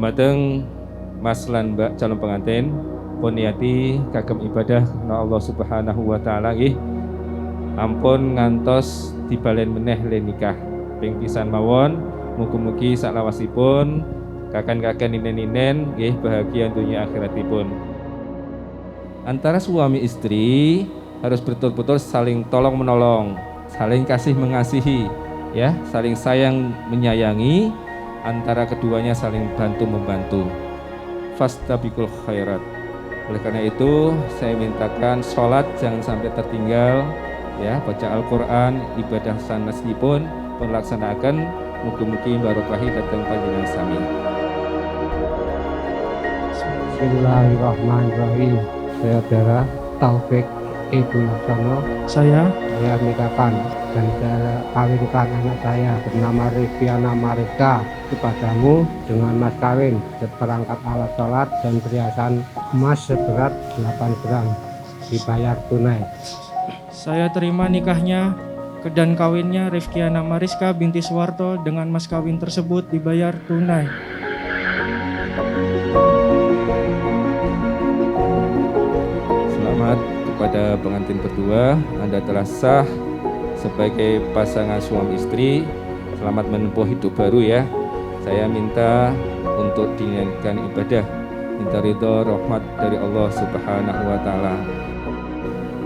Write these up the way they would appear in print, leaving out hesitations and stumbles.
Dumateng Mas lan Mbak calon pengantin pun niati kagem ibadah na Allah Subhanahu wa taala nggih. Ampun ngantos dibalen meneh le nikah ping pisan mawon. Mugi-mugi saklawasipun kakan-kakan ninen-ninen nggih bahagia dunia akhiratipun. Antara suami istri harus betul-betul saling tolong menolong, saling kasih mengasihi, ya, saling sayang menyayangi, antara keduanya saling bantu membantu. Fastabiqul khairat. Oleh karena itu saya mintakan sholat jangan sampai tertinggal, ya, baca Al-Quran, ibadah sanesipun pun mugi-mugi barokahi datang panjenengan sami. Bismillahirrahmanirrahim. Saudara Taufik Ibu Laksono, saya nikahkan dan saya kawinkan anak saya bernama Rifkiana Mariska kepadamu dengan mas kawin seperangkat alat sholat dan perhiasan emas seberat 8 gram dibayar tunai. Saya terima nikahnya dan kawinnya Rifkiana Mariska binti Suwarto dengan mas kawin tersebut dibayar tunai. Selamat kepada pengantin berdua, Anda telah sah sebagai pasangan suami istri. Selamat menempuh hidup baru ya. Saya minta untuk diniatkan ibadah, minta ridho rahmat dari Allah Subhanahu wa taala.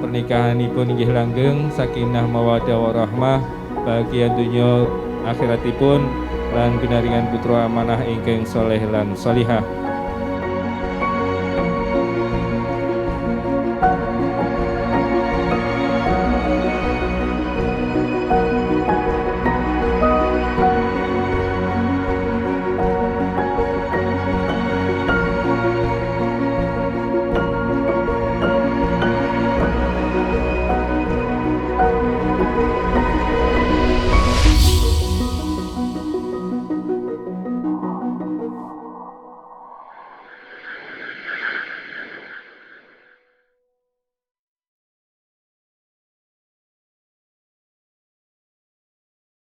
Pernikahanipun inggih langgeng sakinah mawaddah warahmah, bahagia dunya akhiratipun lan pinaringan putra amanah ingkang soleh lan solihah.